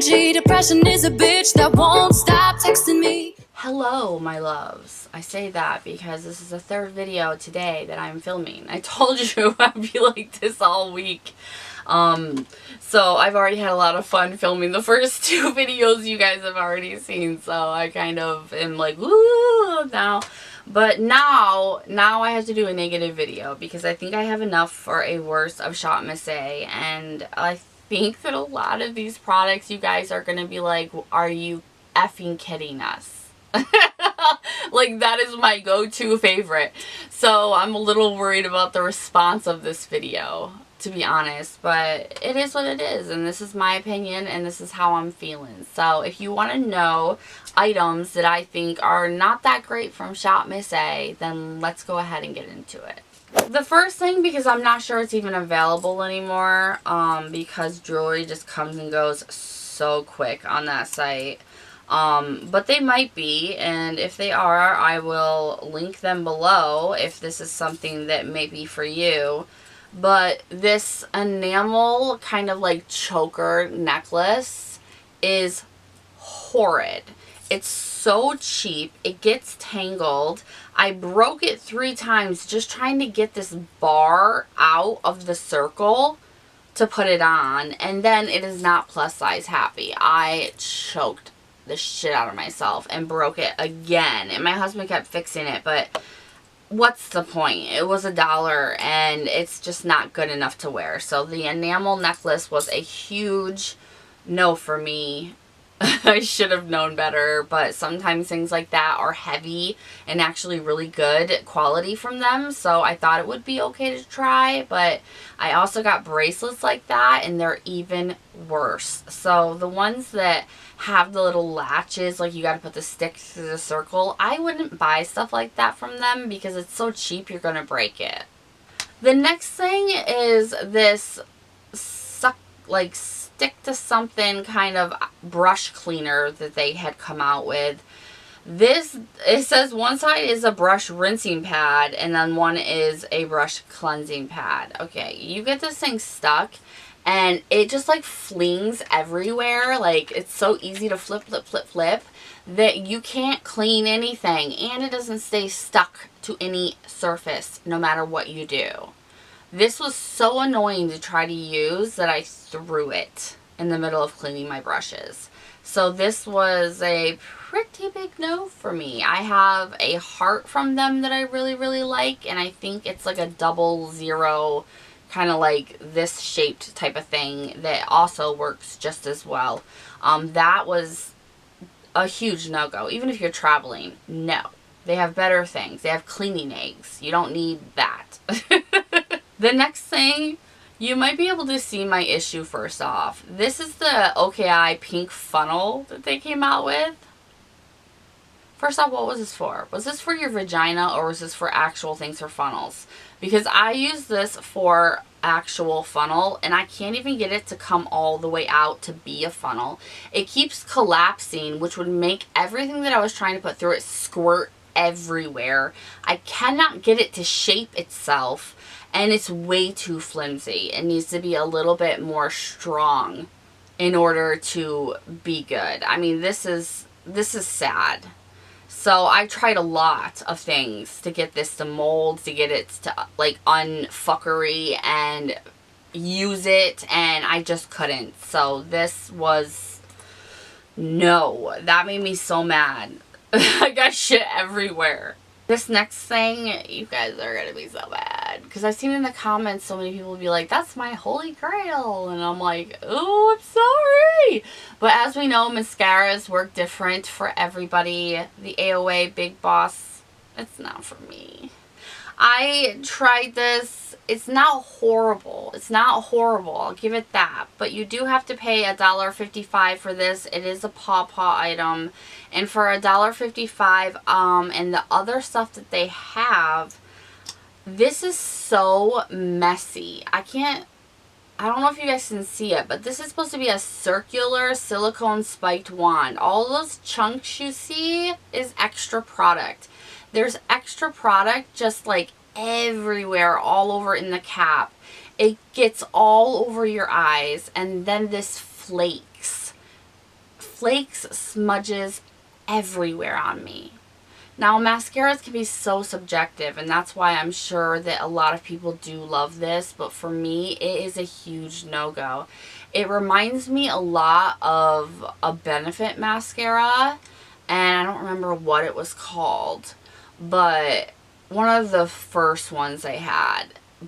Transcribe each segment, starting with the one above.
energy. Depression is a bitch that won't stop texting me. Hello, my loves. I say that because this is the third video today that I'm filming. I told you I'd be like this all week. So I've already had a lot of fun filming the first two videos you guys have already seen. So I kind of am like, woo, now. But now I have to do a negative video because I think I have enough for a worst of ShopMissA, and I think that a lot of these products you guys are going to be like, are you effing kidding us? Like, that is my go-to favorite. So I'm a little worried about the response of this video, to be honest, but it is what it is, and this is my opinion, and this is how I'm feeling. So if you want to know items that I think are not that great from ShopMissA, then let's go ahead and get into it. The first thing, because I'm not sure it's even available anymore, because jewelry just comes and goes so quick on that site. But they might be, and if they are, I will link them below if this is something that may be for you. But this enamel kind of like choker necklace is horrid. It's so cheap. It gets tangled. I broke it 3 times just trying to get this bar out of the circle to put it on, and then it is not plus size happy. I choked the shit out of myself and broke it again, and my husband kept fixing it, but what's the point? It was $1 and it's just not good enough to wear. So the enamel necklace was a huge no for me. I should have known better, but sometimes things like that are heavy and actually really good quality from them, so I thought it would be okay to try. But I also got bracelets like that, and they're even worse. So the ones that have the little latches, like you got to put the stick through the circle, I wouldn't buy stuff like that from them because it's so cheap you're gonna break it. The next thing is this stick to something kind of brush cleaner that they had come out with. This, it says one side is a brush rinsing pad and then one is a brush cleansing pad. Okay, you get this thing stuck and it just like flings everywhere. Like, it's so easy to flip that you can't clean anything, and it doesn't stay stuck to any surface no matter what you do. This was so annoying to try to use that I threw it in the middle of cleaning my brushes. So this was a pretty big no for me. I have a heart from them that I really, really like, and I think it's like a 00, kind of like this shaped type of thing that also works just as well. That was a huge no-go. Even if you're traveling, no. They have better things. They have cleaning eggs. You don't need that. The next thing, you might be able to see my issue first off. This is the OKI pink funnel that they came out with. First off, what was this for? Was this for your vagina, or was this for actual things for funnels? Because I use this for actual funnel, and I can't even get it to come all the way out to be a funnel. It keeps collapsing, which would make everything that I was trying to put through it squirt everywhere. I cannot get it to shape itself, and it's way too flimsy. It needs to be a little bit more strong in order to be good. I mean, this is sad. So I tried a lot of things to get this to mold, to get it to like unfuckery and use it, and I just couldn't. So this was no. That made me so mad. I got shit everywhere. This next thing, you guys are going to be so bad. Because I've seen in the comments so many people be like, that's my holy grail. And I'm like, oh, I'm sorry. But as we know, mascaras work different for everybody. The AOA Big Boss, it's not for me. I tried this. It's not horrible. It's not horrible. I'll give it that. But you do have to pay $1.55 for this. It is a paw item. And for $1.55, and the other stuff that they have, this is so messy. I don't know if you guys can see it, but this is supposed to be a circular silicone spiked wand. All those chunks you see is extra product. There's extra product just like everywhere, all over in the cap. It gets all over your eyes, and then this flakes. flakes, smudges everywhere on me. Now, mascaras can be so subjective, and that's why I'm sure that a lot of people do love this, but for me, it is a huge no-go. It reminds me a lot of a Benefit mascara, and I don't remember what it was called, but one of the first ones they had.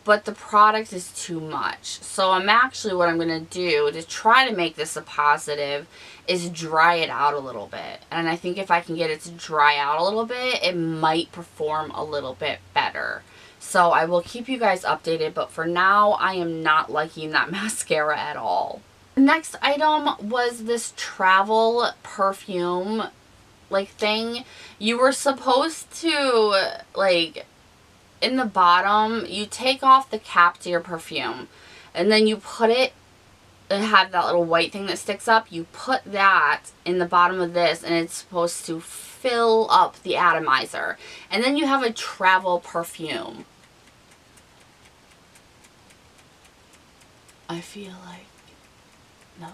But the product is too much. So what I'm going to do to try to make this a positive is dry it out a little bit. And I think if I can get it to dry out a little bit, it might perform a little bit better. So I will keep you guys updated, but for now, I am not liking that mascara at all. The next item was this travel perfume thing. You were supposed to in the bottom, you take off the cap to your perfume, and then you put it, have that little white thing that sticks up, you put that in the bottom of this, and it's supposed to fill up the atomizer. And then you have a travel perfume. I feel like, no.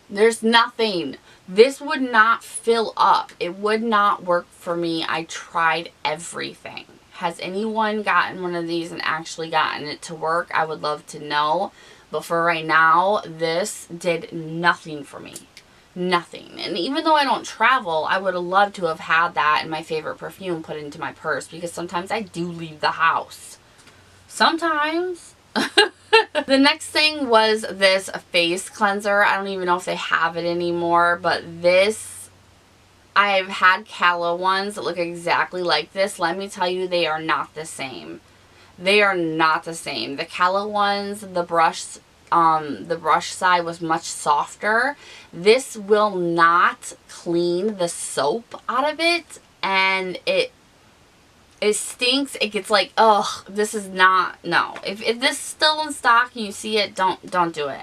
There's nothing. This would not fill up. It would not work for me. I tried everything. Has anyone gotten one of these and actually gotten it to work? I would love to know. But for right now, this did nothing for me. Nothing. And even though I don't travel, I would have loved to have had that and my favorite perfume put into my purse, because sometimes I do leave the house. Sometimes. The next thing was this face cleanser. I don't even know if they have it anymore, but this, I've had Cala ones that look exactly like this. Let me tell you, they are not the same. They are not the same. The Cala ones, the brush side was much softer. This will not clean the soap out of it, and it stinks. It gets like, ugh, this is not, no. If this is still in stock and you see it, don't do it.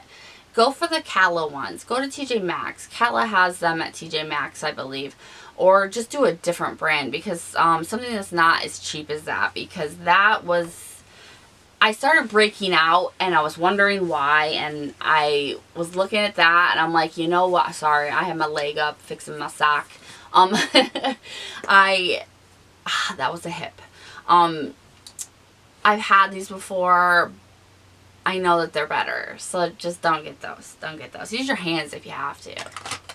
Go for the Cala ones. Go to TJ Maxx. Cala has them at TJ Maxx, I believe. Or just do a different brand, because something that's not as cheap as that, because that was, I started breaking out and I was wondering why, and I was looking at that and I'm like, you know what, sorry, I had my leg up fixing my sock. That was a hip. I've had these before. I know that they're better, so just don't get those. Don't get those. Use your hands if you have to.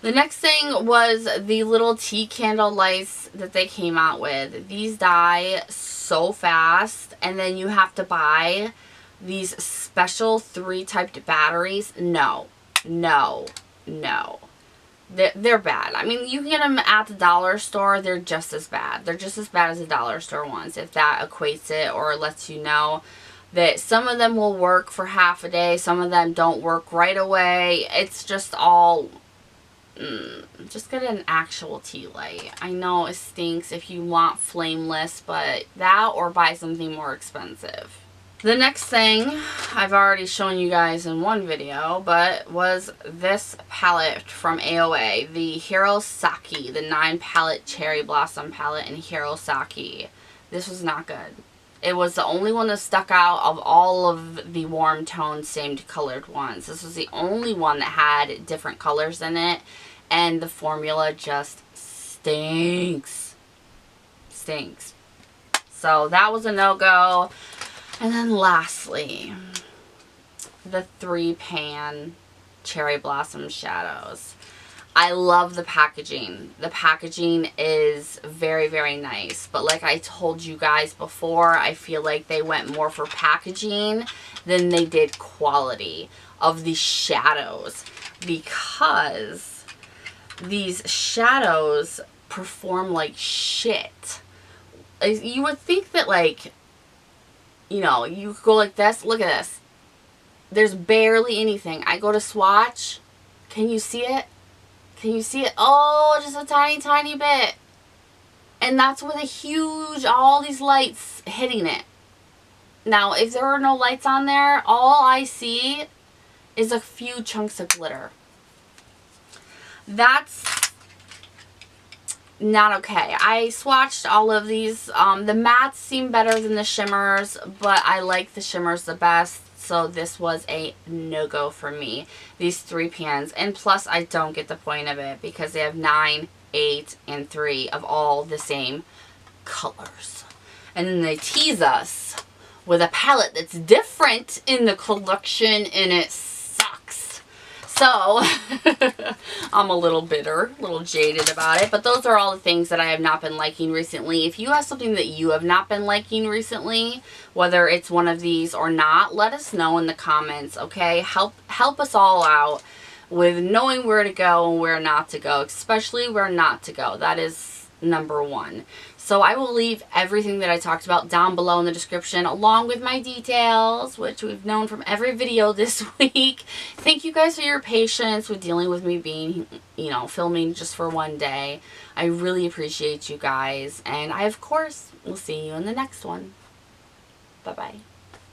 The next thing was the little tea candle lights that they came out with. These die so fast, and then you have to buy these special 3-typed batteries. No. No. No. They're bad. I mean, you can get them at the dollar store. They're just as bad. They're just as bad as the dollar store ones, if that equates it or lets you know that some of them will work for half a day, some of them don't work right away. It's just all, just get an actual tea light. I know it stinks if you want flameless, but that, or buy something more expensive. The next thing, I've already shown you guys in one video, but was this palette from AOA, the Hirosaki, the 9-palette Cherry Blossom palette in Hirosaki. This was not good. It was the only one that stuck out of all of the warm tone, same colored ones. This was the only one that had different colors in it, and the formula just stinks. Stinks. So that was a no-go. And then lastly, the 3-pan Cherry Blossom Shadows. I love the packaging. The packaging is very, very nice. But like I told you guys before, I feel like they went more for packaging than they did quality of the shadows. Because these shadows perform like shit. You would think that, like, you know, you go like this. Look at this. There's barely anything. I go to swatch. Can you see it? Can you see it? Oh, just a tiny, tiny bit. And that's with a huge, all these lights hitting it. Now, if there are no lights on there, all I see is a few chunks of glitter. That's not okay. I swatched all of these. The mattes seem better than the shimmers, but I like the shimmers the best. so this was a no-go for me. These 3 pans, and plus I don't get the point of it because they have 9, 8, and 3 of all the same colors. And then they tease us with a palette that's different in the collection, and it sucks. So, I'm a little bitter, a little jaded about it. But those are all the things that I have not been liking recently. If you have something that you have not been liking recently, whether it's one of these or not, let us know in the comments, okay? Help us all out with knowing where to go and where not to go, especially where not to go. That is number 1. So I will leave everything that I talked about down below in the description, along with my details, which we've known from every video this week. Thank you guys for your patience with dealing with me being, you know, filming just for one day. I really appreciate you guys. And I, of course, will see you in the next one. Bye-bye.